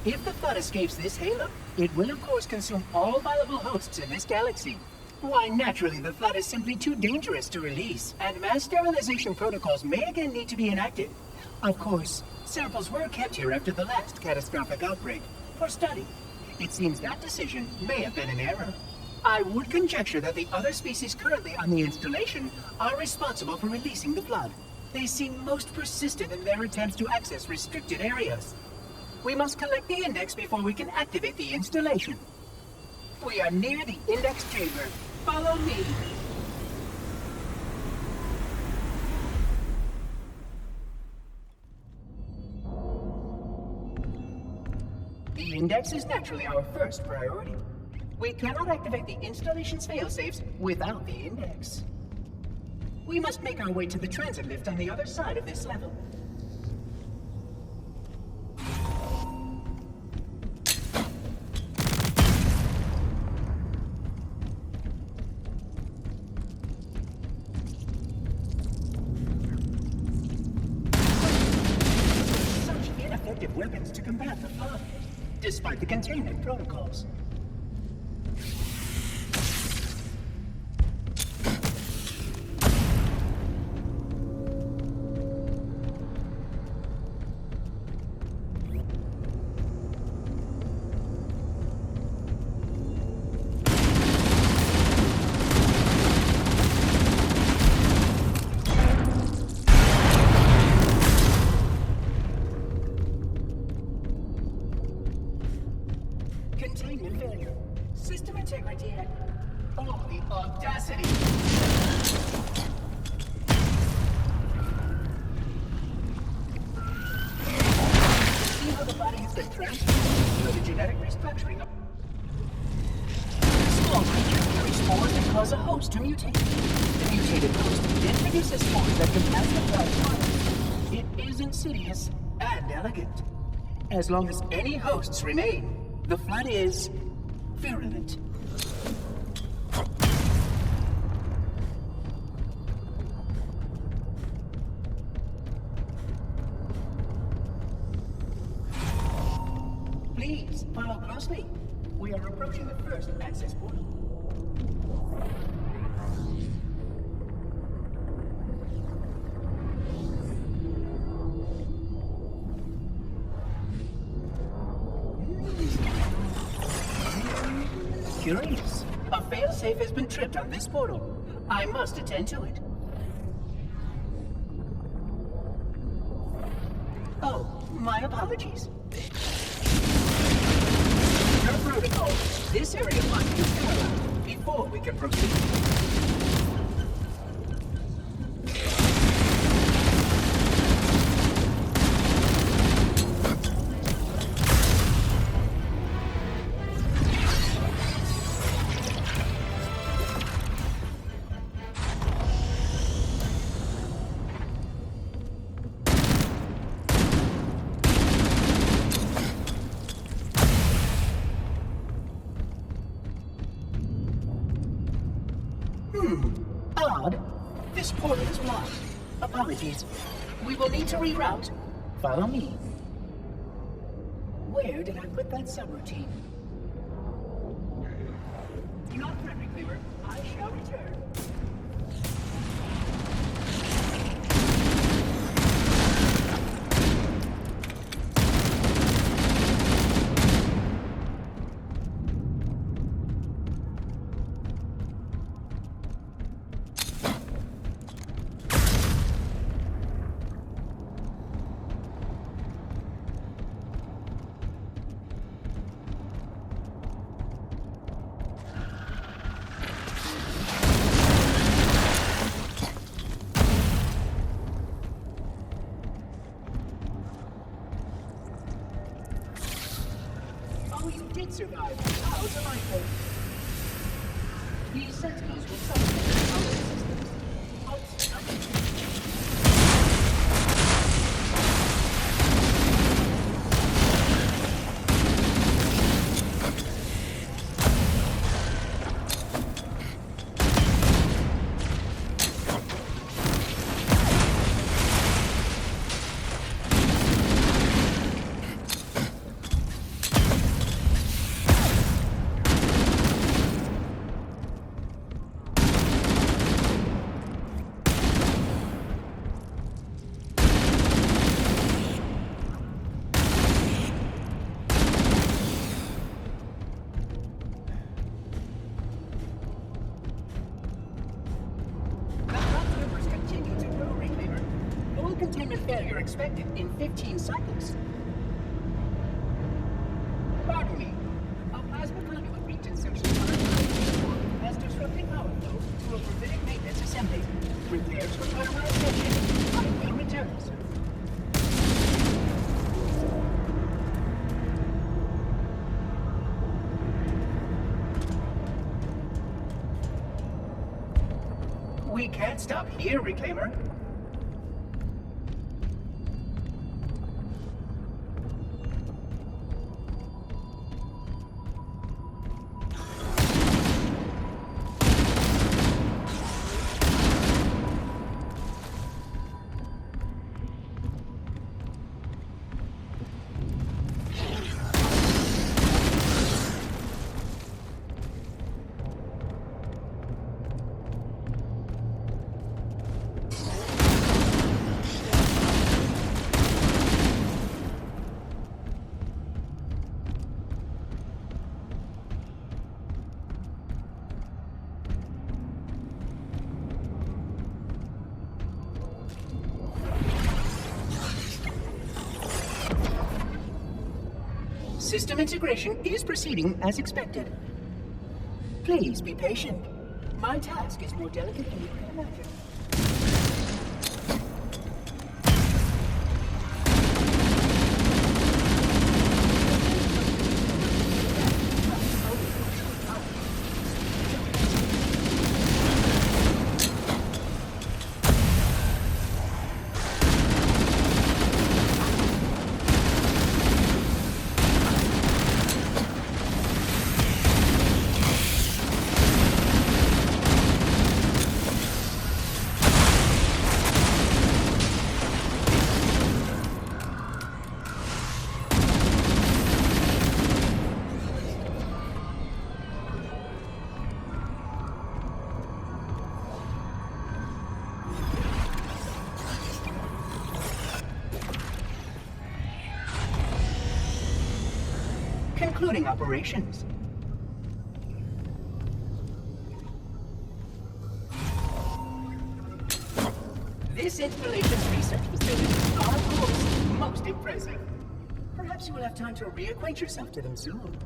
If the flood escapes this halo, it will of course consume all viable hosts in this galaxy. Why, naturally, the flood is simply too dangerous to release, and mass sterilization protocols may again need to be enacted. Of course, samples were kept here after the last catastrophic outbreak, for study. It seems that decision may have been an error. I would conjecture that the other species currently on the installation are responsible for releasing the flood. They seem most persistent in their attempts to access restricted areas. We must collect the index before we can activate the installation. We are near the index chamber. Follow me. The index is naturally our first priority. We cannot activate the installation's failsafes without the index. We must make our way to the transit lift on the other side of this level. Weapons to combat the flood, despite the containment protocols. Containment failure. System integrity. Oh, the audacity! See how the body has been transformed through the genetic restructuring of... Small creatures carry spores that cause a host to mutate. The mutated host then produces spores that can pass the blood. It is insidious and elegant. As long as any hosts remain, the flood is virulent. Please, follow closely. We are approaching the first access portal. Curious. A failsafe has been tripped on this portal. I must attend to it. Oh, my apologies. Per protocol, this area must be sterilized before we can proceed. Odd. This portal is blocked. Apologies. We will need to reroute. Follow me. Where did I put that subroutine? Not friendly, Cleaver. I shall return. Did survive. How delightful. These sentinels will supplement our systems. critical containment failure expected in 15 cycles. Pardon me. A plasma conduit reached insertion has disrupted power flow to a gravitic maintenance assembly. Repairs require my attention. I will return, sir. We can't stop here, Reclaimer. System integration is proceeding as expected. Please be patient. My task is more delicate than you can imagine. Concluding operations. This installation's research facilities are, of course, most impressive. Perhaps you will have time to reacquaint yourself to them soon.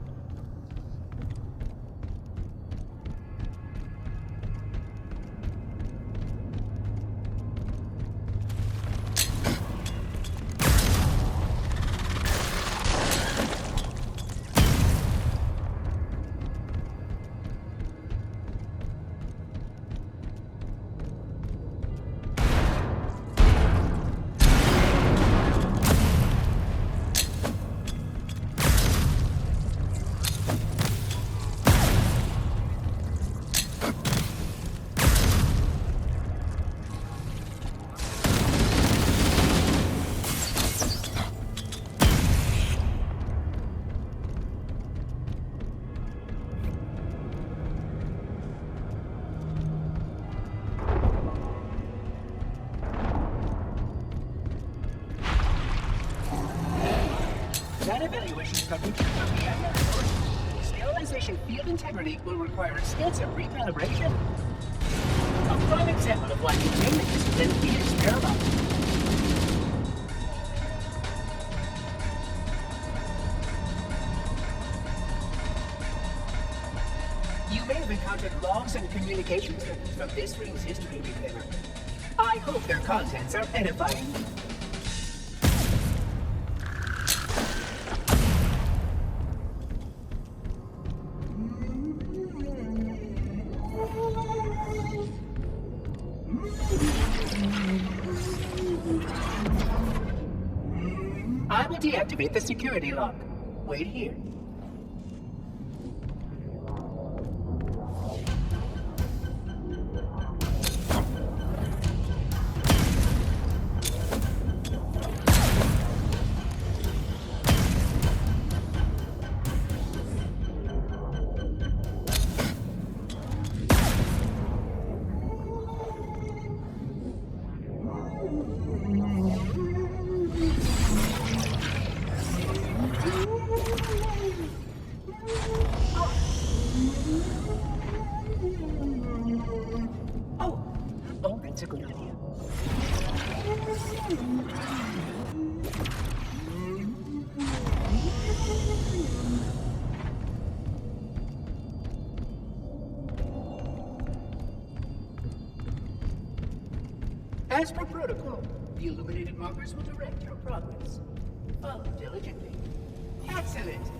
That evaluation coverage will be at your report. Sterilization field integrity will require extensive recalibration. A prime example of why containment discipline is paramount. You may have encountered logs and communications from this ring's history, Reclaimer. I hope their contents are edifying. I will deactivate the security lock. Wait here. As per protocol, the illuminated markers will direct your progress. Follow diligently. Excellent!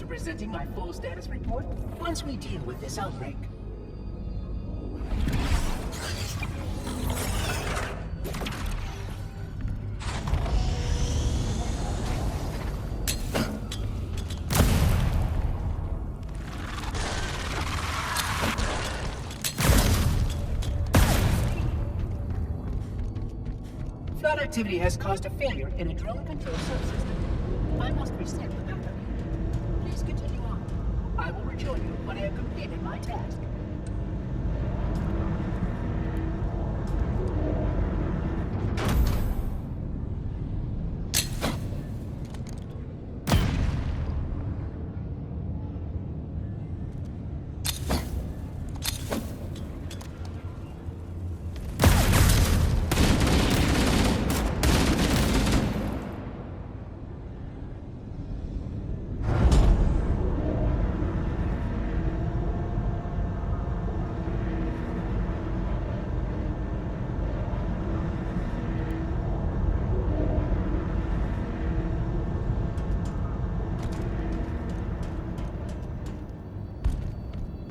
Presenting my full status report once we deal with this outbreak. Flood activity has caused a failure in a drone control subsystem. I must reset the backup. Please continue on. I will rejoin you when I have completed my task.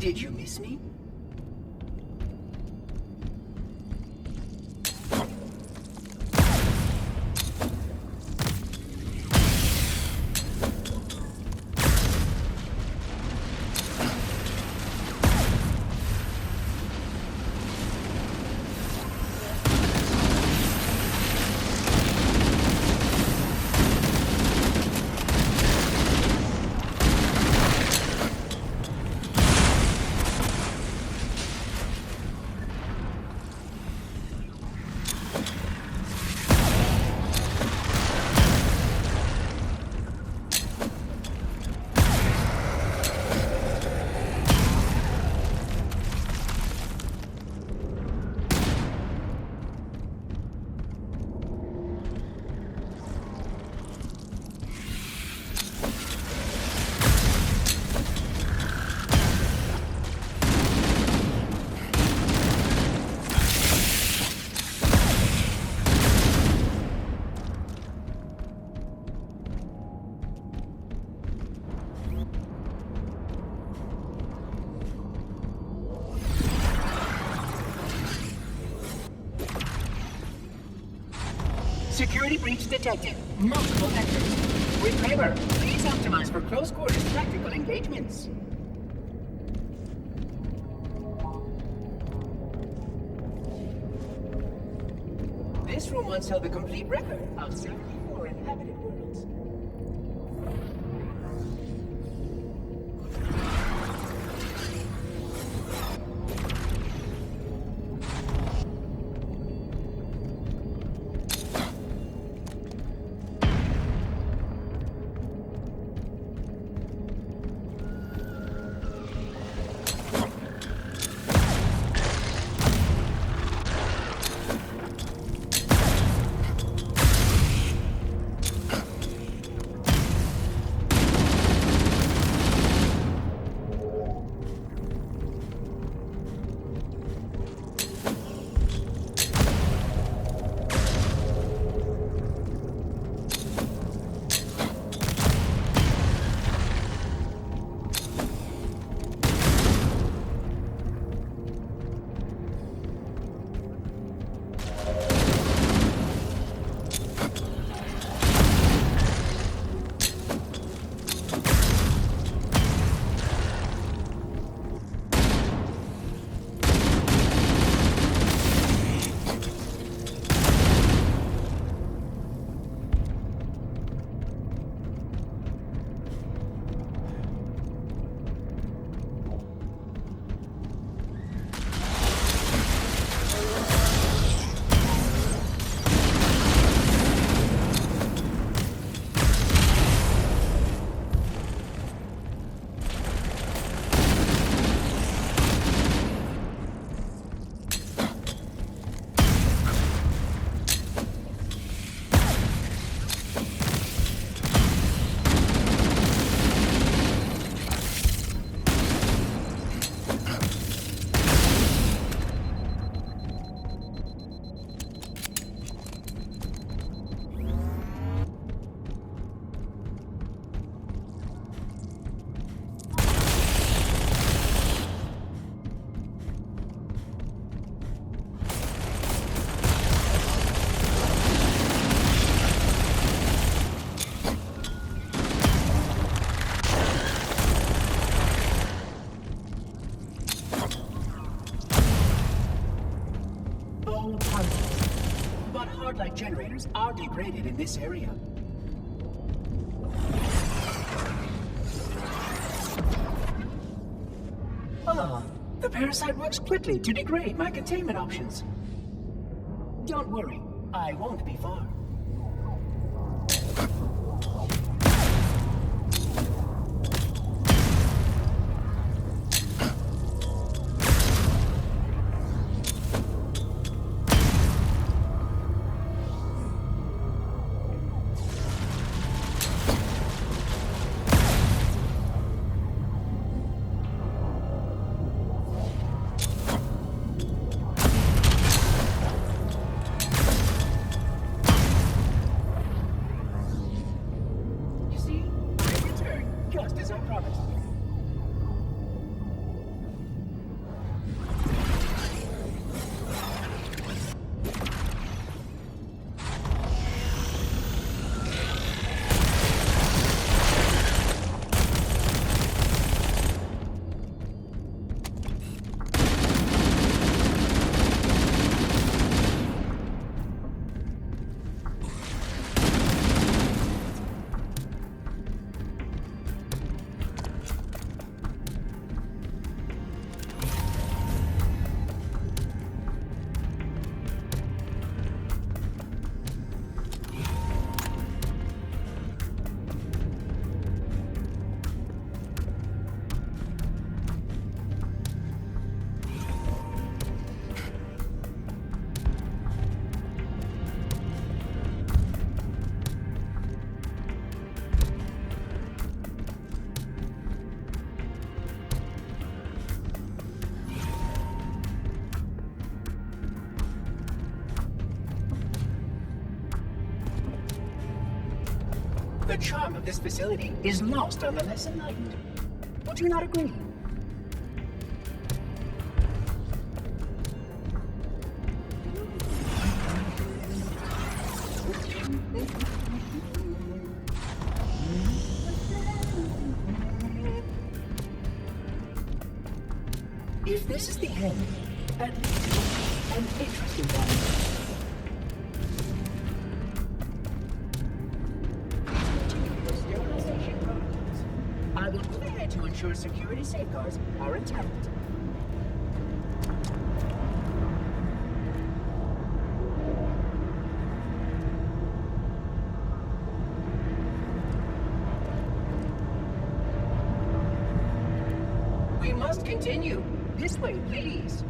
Did you miss me? Security breach detected. Multiple vectors. Reclaimer, please optimize for close quarters tactical engagements. This room once held the complete record of 74 inhabited worlds. electronic generators are degraded in this area. Ah, the parasite works quickly to degrade my containment options. Don't worry, I won't be far. The charm of this facility is lost on the less enlightened. Would you not agree? If this is the end, at least an interesting one. I will move ahead to ensure security safeguards are intact. We must continue. This way, please.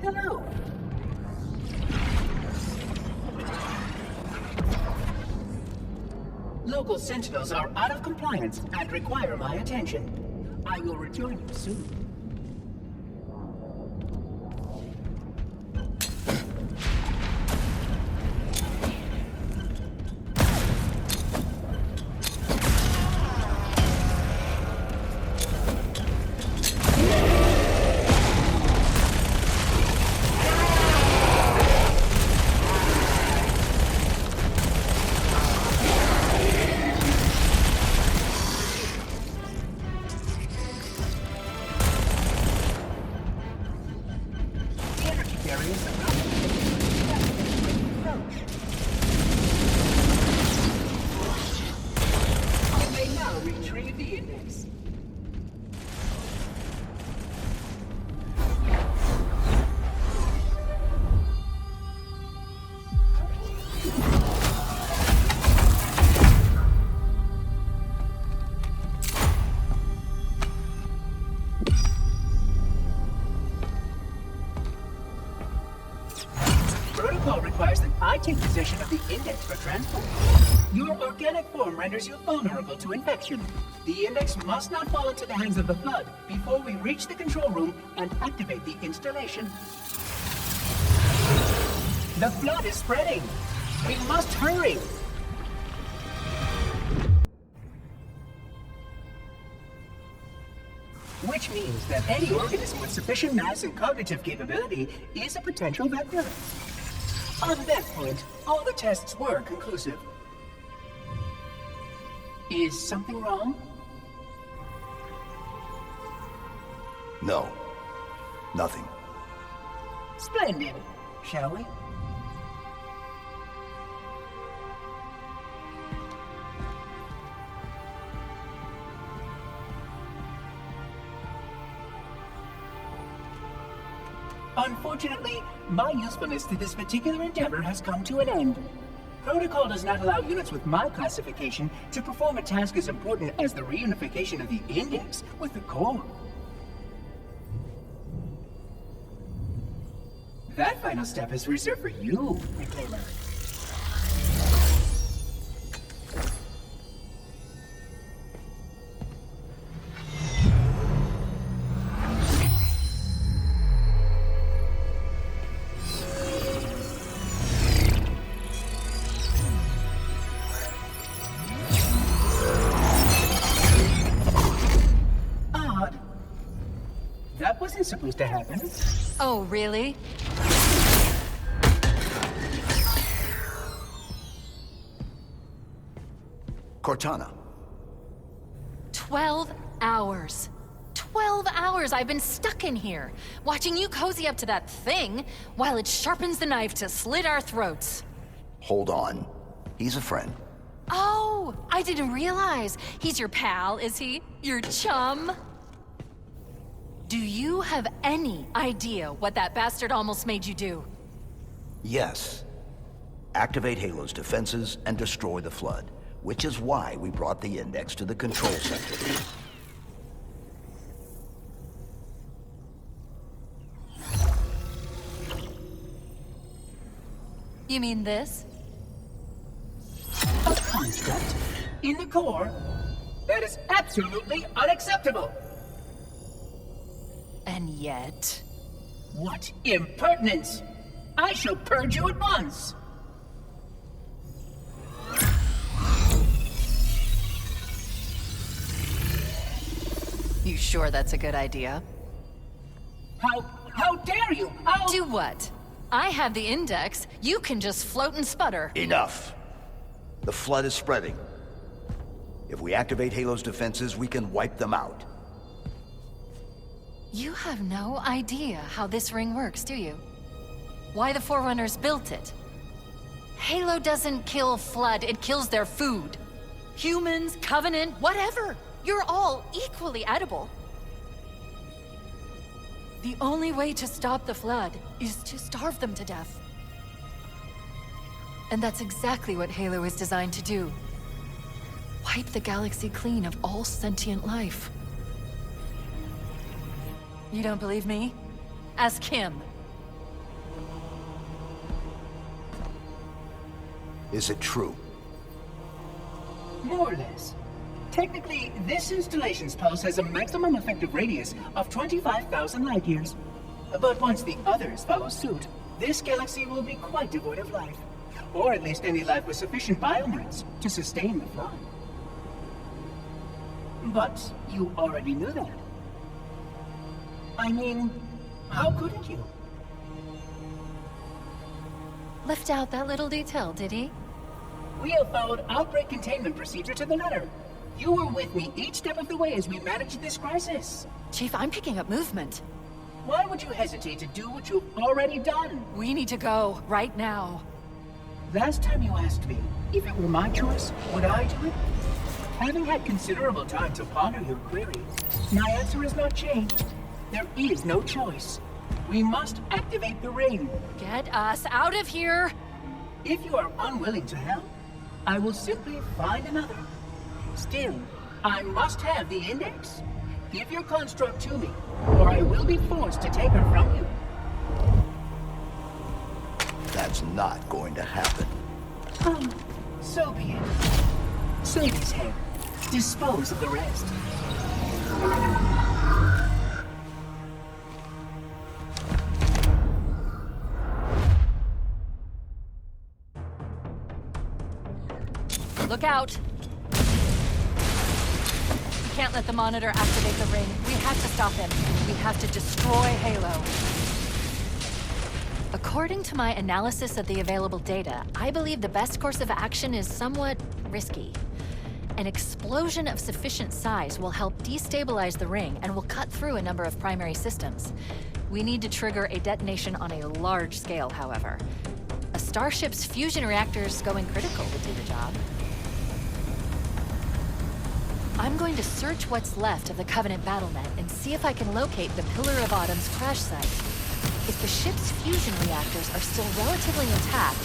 Hello. Local sentinels are out of compliance and require my attention. I will rejoin you soon. index for transport. Your organic form renders you vulnerable to infection. The index must not fall into the hands of the Flood before we reach the control room and activate the installation. The Flood is spreading. We must hurry. Which means that any organism with sufficient mass and cognitive capability is a potential vector. On that point, all the tests were conclusive. Is something wrong? No. Nothing. Splendid. Shall we? Unfortunately, my usefulness to this particular endeavor has come to an end. Protocol does not allow units with my classification to perform a task as important as the reunification of the index with the core. That final step is reserved for you, Reclaimer. That wasn't supposed to happen. Oh, really? Cortana. 12 hours. 12 hours I've been stuck in here, watching you cozy up to that thing while it sharpens the knife to slit our throats. Hold on. He's a friend. Oh, I didn't realize. He's your pal, is he? Your chum? Do you have any idea what that bastard almost made you do? Yes. Activate Halo's defenses and destroy the Flood, which is why we brought the Index to the control center. You mean this? A construct in the core? That is absolutely unacceptable! And yet... What impertinence! I shall purge you at once! You sure that's a good idea? How dare you! Do what? I have the Index. You can just float and sputter. Enough! The Flood is spreading. If we activate Halo's defenses, we can wipe them out. You have no idea how this ring works, do you? Why the Forerunners built it? Halo doesn't kill Flood, it kills their food. Humans, Covenant, whatever. You're all equally edible. The only way to stop the Flood is to starve them to death. And that's exactly what Halo is designed to do. Wipe the galaxy clean of all sentient life. You don't believe me? Ask him. Is it true? More or less. Technically, this installation's pulse has a maximum effective radius of 25,000 light years. But once the others follow suit, this galaxy will be quite devoid of life. Or at least any life with sufficient biomass to sustain the Flood. But you already knew that. I mean, how couldn't you? Left out that little detail, did he? We have followed outbreak containment procedure to the letter. You were with me each step of the way as we managed this crisis. Chief, I'm picking up movement. Why would you hesitate to do what you've already done? We need to go, right now. Last time you asked me, if it were my choice, would I do it? Having had considerable time to ponder your query, my answer has not changed. There is no choice. We must activate the ring. Get us out of here! If you are unwilling to help, I will simply find another. Still, I must have the Index. Give your construct to me, or I will be forced to take her from you. That's not going to happen. So be it. Save his head. Dispose of the rest. Look out! We can't let the Monitor activate the ring. We have to stop him. We have to destroy Halo. According to my analysis of the available data, I believe the best course of action is somewhat risky. An explosion of sufficient size will help destabilize the ring and will cut through a number of primary systems. We need to trigger a detonation on a large scale, however. A starship's fusion reactors going critical would do the job. I'm going to search what's left of the Covenant BattleNet and see if I can locate the Pillar of Autumn's crash site. If the ship's fusion reactors are still relatively intact,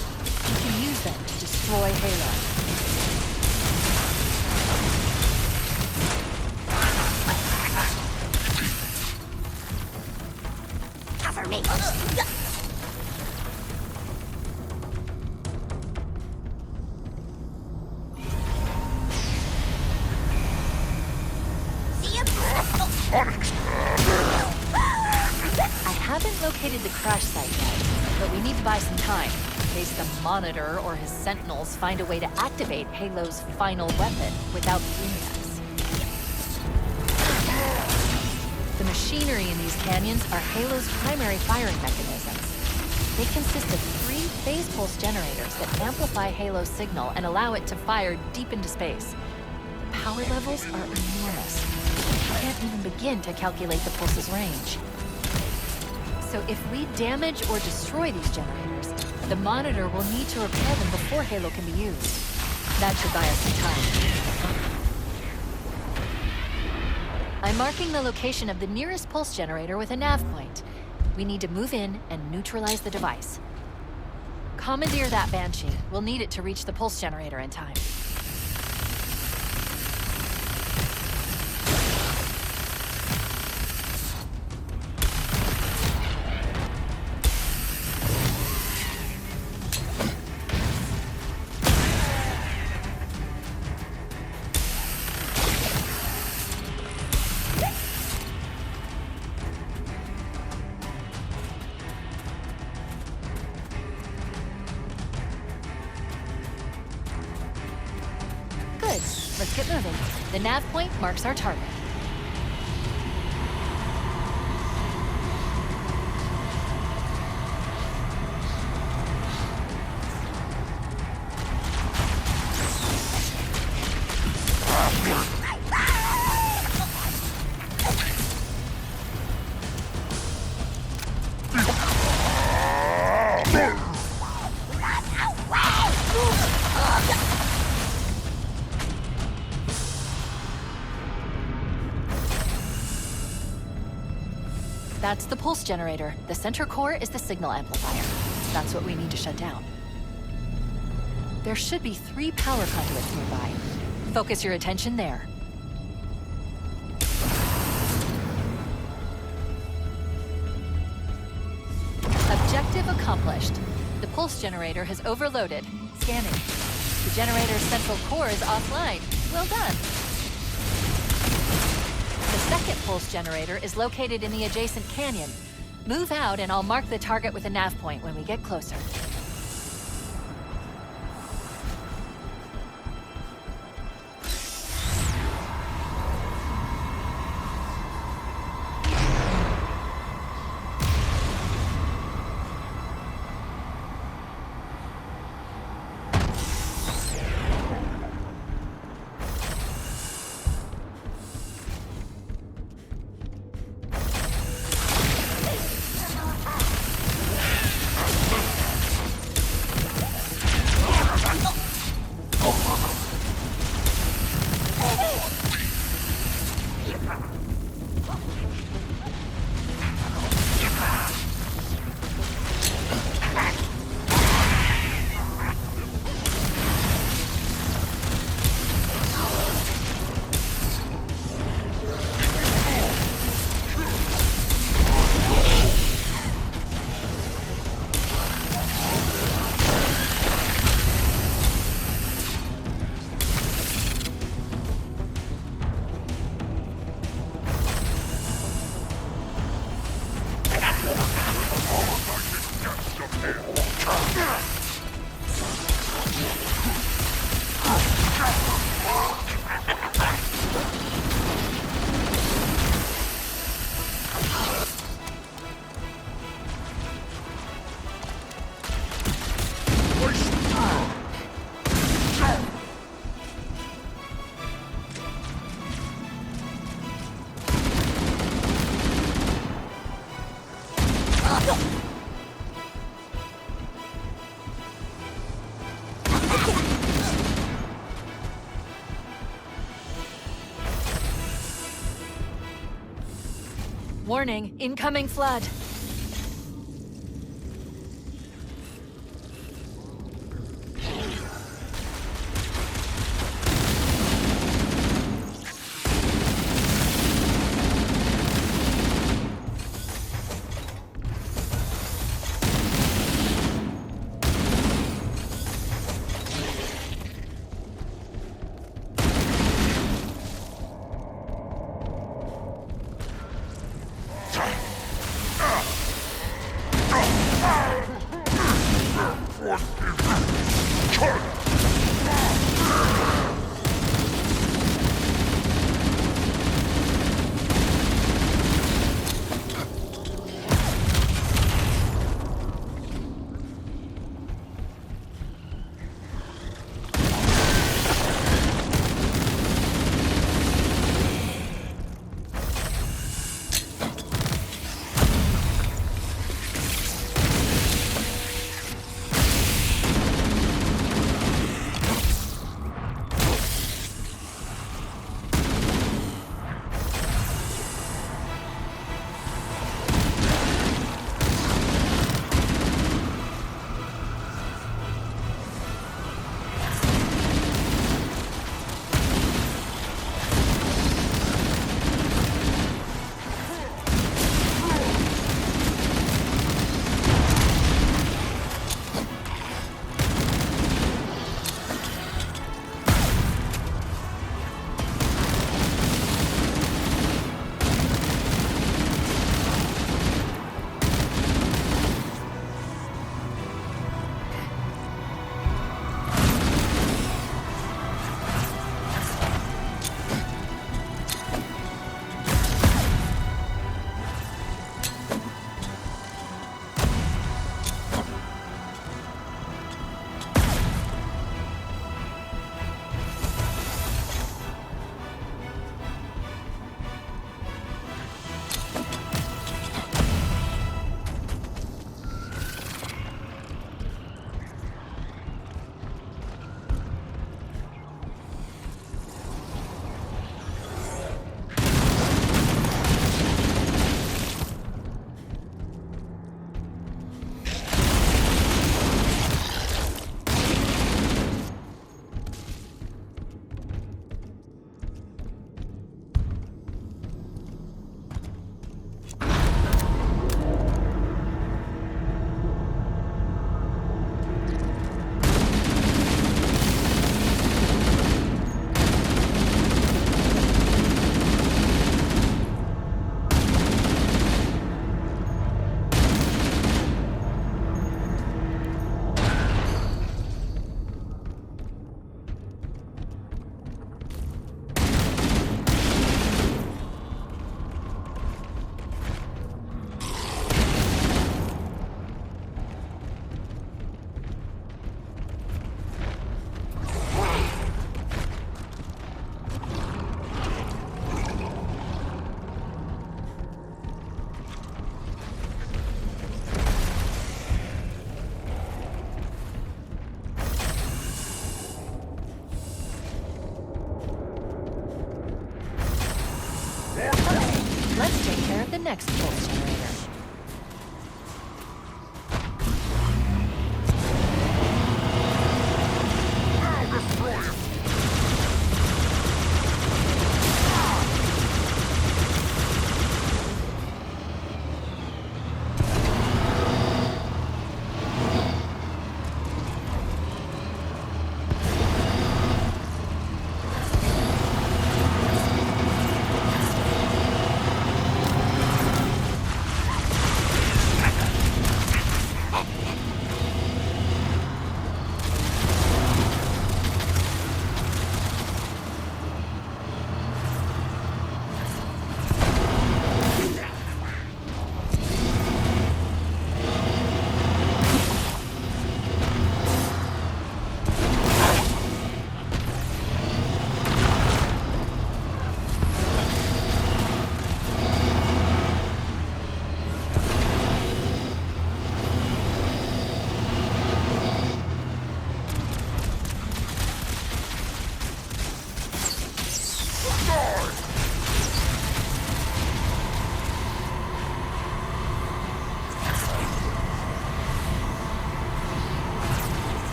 we can use them to destroy Halo. Cover me. See him? I haven't located the crash site yet, but we need to buy some time in case the Monitor or his Sentinels find a way to activate Halo's final weapon without seeing us. The machinery in these canyons are Halo's primary firing mechanisms. They consist of 3 phase pulse generators that amplify Halo's signal and allow it to fire deep into space. The power levels are enormous. I can't even begin to calculate the pulse's range. So if we damage or destroy these generators, the Monitor will need to repair them before Halo can be used. That should buy us some time. I'm marking the location of the nearest pulse generator with a nav point. We need to move in and neutralize the device. Commandeer that Banshee. We'll need it to reach the pulse generator in time. Good. Let's get moving. The nav point marks our target. That's the pulse generator. The center core is the signal amplifier. That's what we need to shut down. There should be 3 power conduits nearby. Focus your attention there. Objective accomplished. The pulse generator has overloaded. Scanning. The generator's central core is offline. Well done. The second pulse generator is located in the adjacent canyon. Move out and I'll mark the target with a nav point when we get closer. Warning, incoming flood. Let's take care of the next pulse generator.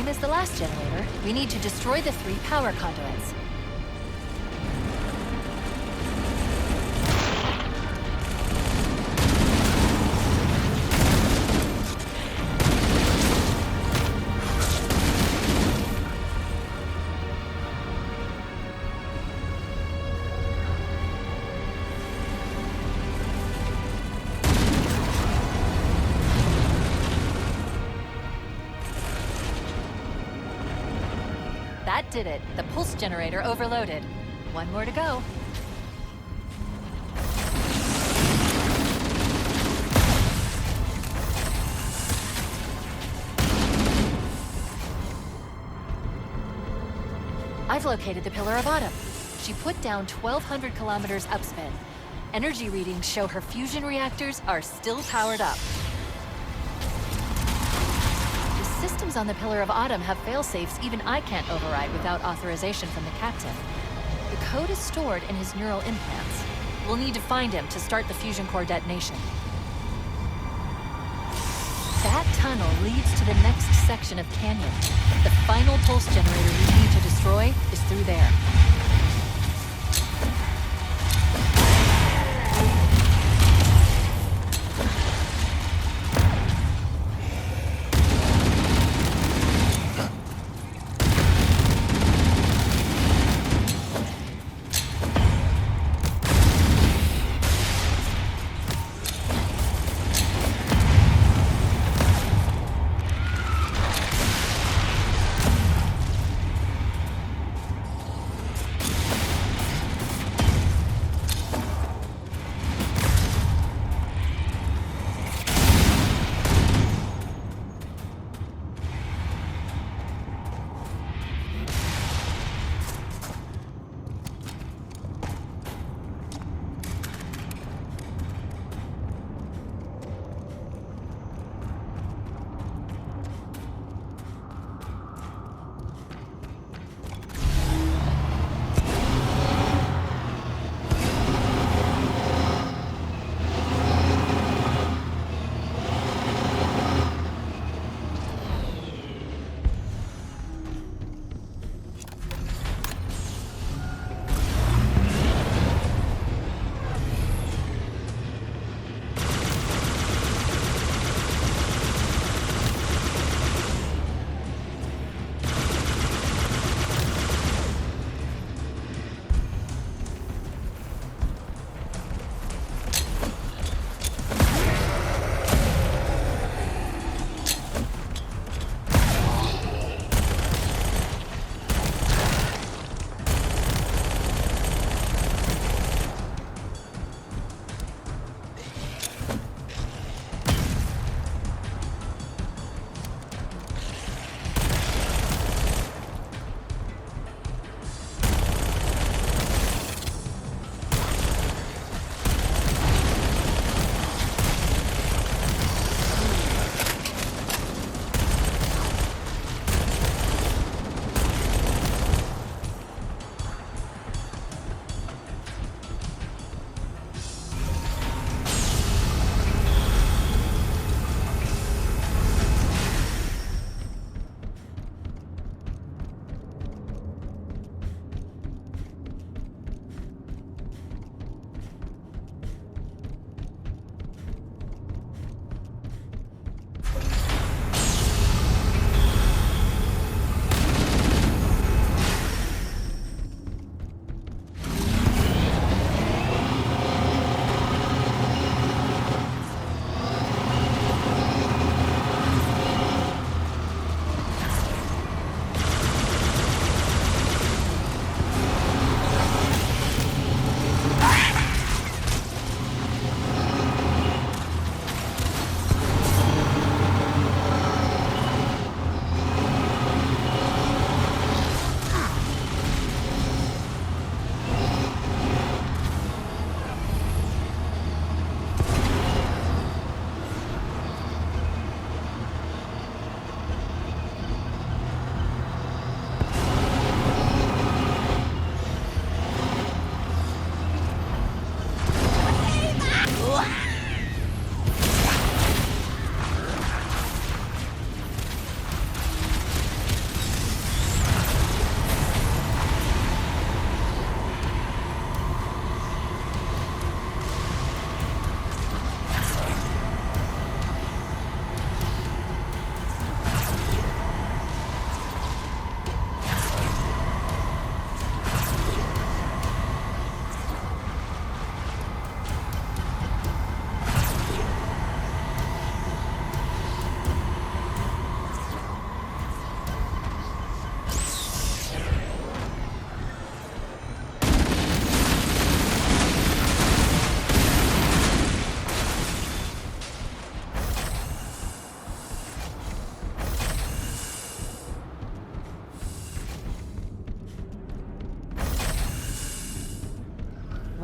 Same as the last generator, we need to destroy the 3 power conduits. That did it. The pulse generator overloaded. One more to go. I've located the Pillar of Autumn. She put down 1,200 kilometers upspin. Energy readings show her fusion reactors are still powered up. The systems on the Pillar of Autumn have fail-safes even I can't override without authorization from the captain. The code is stored in his neural implants. We'll need to find him to start the fusion core detonation. That tunnel leads to the next section of canyon. The final pulse generator we need to destroy is through there.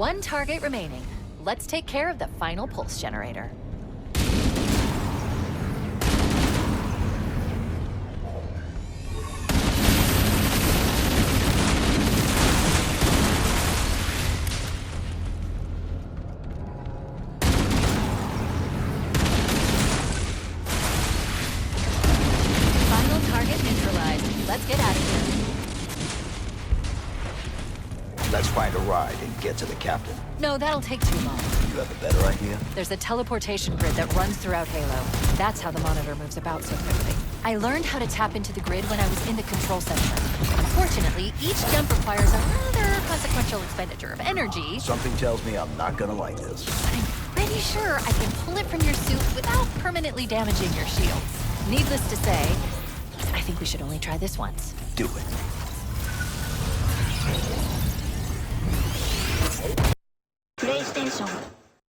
One target remaining. Let's take care of the final pulse generator. Final target neutralized. Let's get out of here. Let's find a ride and get to the captain. No, that'll take too long. You have a better idea? There's a teleportation grid that runs throughout Halo. That's how the monitor moves about so quickly. I learned how to tap into the grid when I was in the control center. Unfortunately, each jump requires a rather consequential expenditure of energy, Something tells me I'm not gonna like this. but I'm pretty sure I can pull it from your suit without permanently damaging your shields. Needless to say, I think we should only try this once. Do it. PlayStation